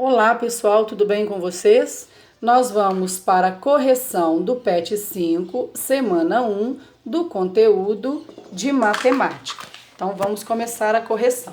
Olá pessoal, tudo bem com vocês? Nós vamos para a correção do PET 5, semana 1, do conteúdo de matemática. Então vamos começar a correção.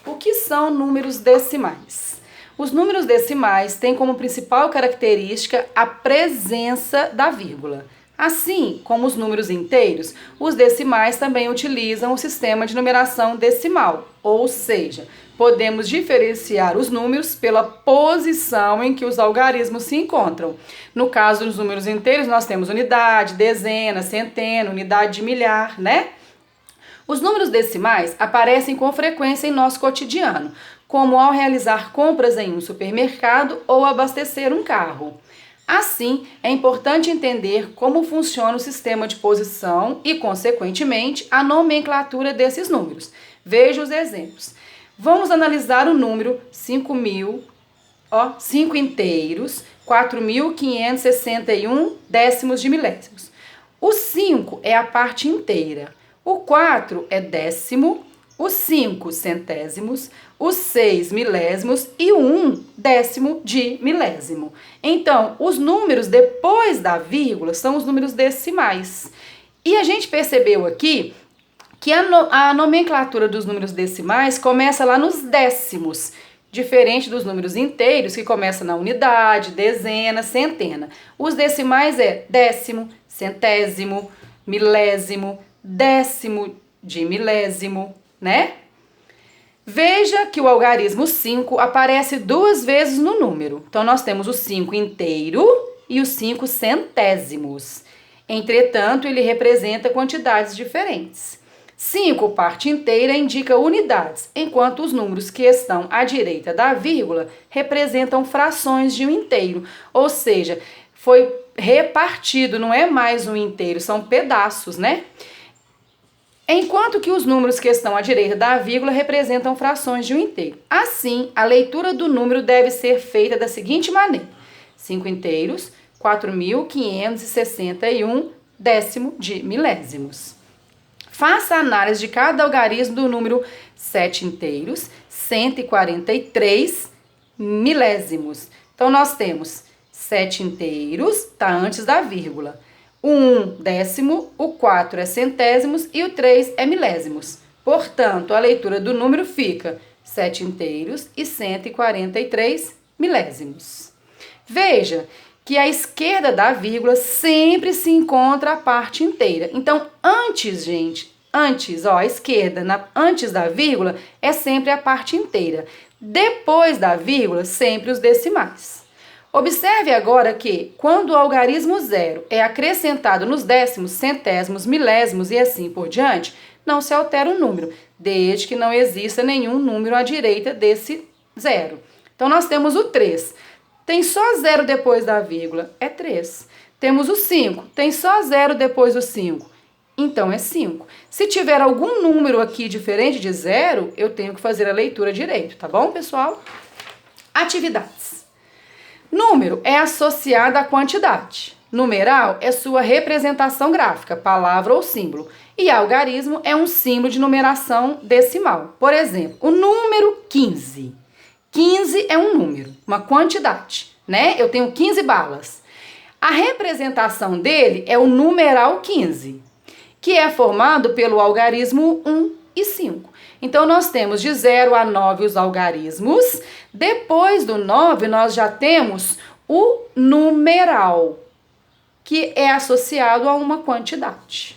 O que são números decimais? Os números decimais têm como principal característica a presença da vírgula. Assim como os números inteiros, os decimais também utilizam o sistema de numeração decimal, ou seja, podemos diferenciar os números pela posição em que os algarismos se encontram. No caso dos números inteiros, nós temos unidade, dezena, centena, unidade de milhar, né? Os números decimais aparecem com frequência em nosso cotidiano, como ao realizar compras em um supermercado ou abastecer um carro. Assim, é importante entender como funciona o sistema de posição e, consequentemente, a nomenclatura desses números. Veja os exemplos. Vamos analisar o número 5 inteiros, 4.561 décimos de milésimos. O 5 é a parte inteira, o 4 é décimo, o 5 centésimos, os 6 milésimos e o 1 décimo de milésimo. Então, os números depois da vírgula são os números decimais. E a gente percebeu aqui que a nomenclatura dos números decimais começa lá nos décimos, diferente dos números inteiros, que começa na unidade, dezena, centena. Os decimais é décimo, centésimo, milésimo, décimo de milésimo, né? Veja que o algarismo 5 aparece duas vezes no número. Então, nós temos o 5 inteiro e os 5 centésimos. Entretanto, ele representa quantidades diferentes. 5, parte inteira, indica unidades, enquanto os números que estão à direita da vírgula representam frações de um inteiro, ou seja, foi repartido, não é mais um inteiro, são pedaços, né? Enquanto que os números que estão à direita da vírgula representam frações de um inteiro. Assim, a leitura do número deve ser feita da seguinte maneira: 5 inteiros, 4.561 décimo de milésimos. Faça a análise de cada algarismo do número 7 inteiros, 143 milésimos. Então, nós temos 7 inteiros, está antes da vírgula. O 1 décimo, o 4 é centésimos e o 3 é milésimos. Portanto, a leitura do número fica 7 inteiros e 143 milésimos. Veja que à esquerda da vírgula sempre se encontra a parte inteira. Então, antes, à esquerda, antes da vírgula, é sempre a parte inteira. Depois da vírgula, sempre os decimais. Observe agora que, quando o algarismo 0 é acrescentado nos décimos, centésimos, milésimos e assim por diante, não se altera o número, desde que não exista nenhum número à direita desse 0. Então, nós temos o 3. Tem só 0 depois da vírgula, é 3. Temos o 5, tem só 0 depois do 5, então é 5. Se tiver algum número aqui diferente de 0, eu tenho que fazer a leitura direito, tá bom, pessoal? Atividades. Número é associado à quantidade. Numeral é sua representação gráfica, palavra ou símbolo. E algarismo é um símbolo de numeração decimal. Por exemplo, o número 15. 15 é um número, uma quantidade, né? Eu tenho 15 balas. A representação dele é o numeral 15, que é formado pelo algarismo 1 e 5. Então, nós temos de 0 a 9 os algarismos. Depois do 9, nós já temos o numeral, que é associado a uma quantidade.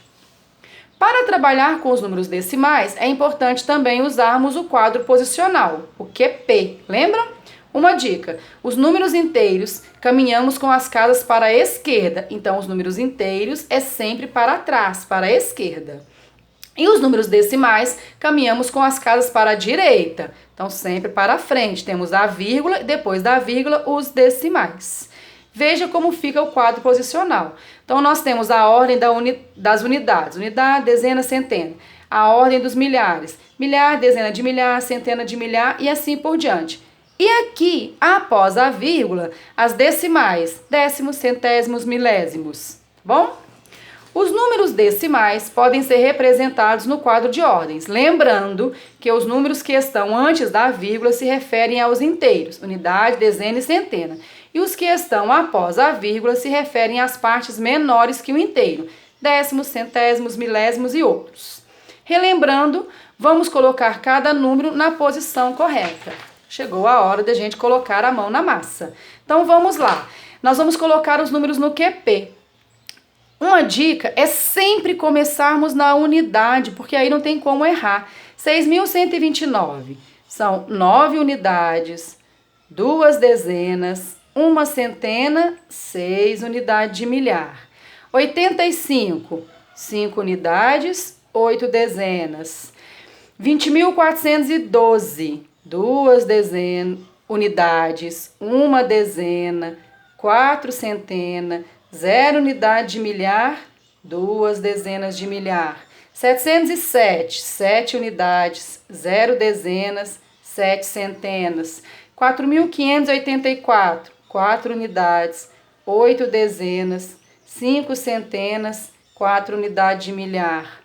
Para trabalhar com os números decimais, é importante também usarmos o quadro posicional, o QP. Lembram? Uma dica: os números inteiros caminhamos com as casas para a esquerda, então os números inteiros é sempre para trás, para a esquerda. E os números decimais caminhamos com as casas para a direita, então sempre para a frente. Temos a vírgula e depois da vírgula os decimais. Veja como fica o quadro posicional. Então, nós temos a ordem das unidades, unidade, dezena, centena. A ordem dos milhares, milhar, dezena de milhar, centena de milhar e assim por diante. E aqui, após a vírgula, as decimais, décimos, centésimos, milésimos, tá bom? Os números decimais podem ser representados no quadro de ordens, lembrando que os números que estão antes da vírgula se referem aos inteiros, unidade, dezena e centena, e os que estão após a vírgula se referem às partes menores que o inteiro, décimos, centésimos, milésimos e outros. Relembrando, vamos colocar cada número na posição correta. Chegou a hora de a gente colocar a mão na massa. Então vamos lá. Nós vamos colocar os números no QP. Uma dica é sempre começarmos na unidade, porque aí não tem como errar. 6.129 são 9 unidades, 2 dezenas, 1 centena, 6 unidades de milhar. 85, 5 unidades, 8 dezenas. 20.412, 2 dezenas, unidades, 1 dezena, 4 centena, 0 unidade de milhar, 2 dezenas de milhar. 707, 7 unidades, 0 dezenas, 7 centenas. 4.584, 4 unidades, 8 dezenas, 5 centenas, 4 unidades de milhar.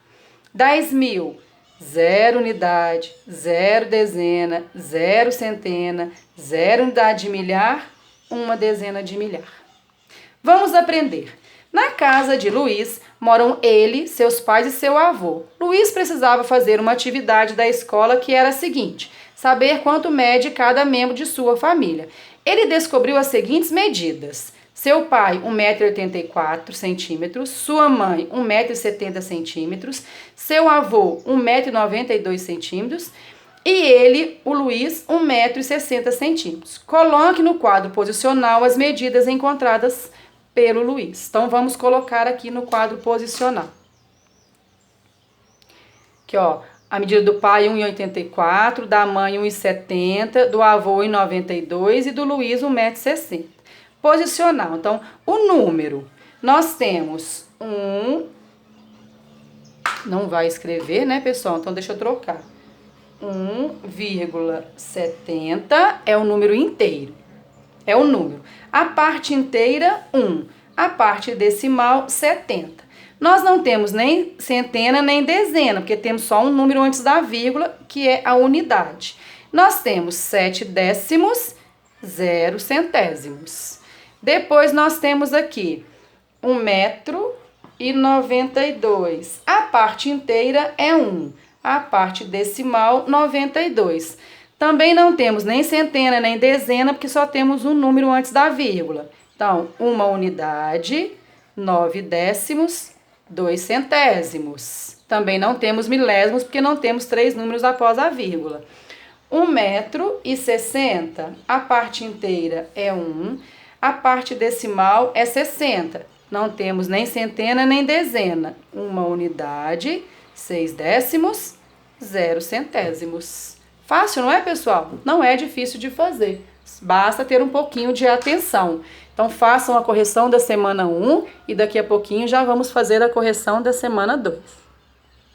10.000, 0 unidade, 0 dezena, 0 centena, 0 unidade de milhar, 1 dezena de milhar. Vamos aprender. Na casa de Luiz moram ele, seus pais e seu avô. Luiz precisava fazer uma atividade da escola que era a seguinte: saber quanto mede cada membro de sua família. Ele descobriu as seguintes medidas: seu pai, 1,84 m, sua mãe, 1,70 m, seu avô, 1,92 m e ele, o Luiz, 1,60 m. Coloque no quadro posicional as medidas encontradas pelo Luiz. Então, vamos colocar aqui no quadro posicional. Aqui, ó, a medida do pai, 1,84, da mãe, 1,70, do avô, 1,92 e do Luiz, 1,60 m. Posicional. Então, o número, nós temos não vai escrever, né, pessoal? Então, deixa eu trocar. 1,70 é o número inteiro. É o número. A parte inteira, 1. A parte decimal, 70. Nós não temos nem centena nem dezena, porque temos só um número antes da vírgula, que é a unidade. Nós temos 7 décimos, 0 centésimos. Depois nós temos aqui 1,92 m. A parte inteira é 1. A parte decimal, 92. Também não temos nem centena nem dezena, porque só temos um número antes da vírgula. Então, 1 unidade, 9 décimos, 2 centésimos. Também não temos milésimos, porque não temos 3 números após a vírgula. 1,60 m. A parte inteira é 1. A parte decimal é 60. Não temos nem centena nem dezena. 1 unidade, 6 décimos, 0 centésimos. Fácil, não é, pessoal? Não é difícil de fazer. Basta ter um pouquinho de atenção. Então, façam a correção da semana 1 e daqui a pouquinho já vamos fazer a correção da semana 2.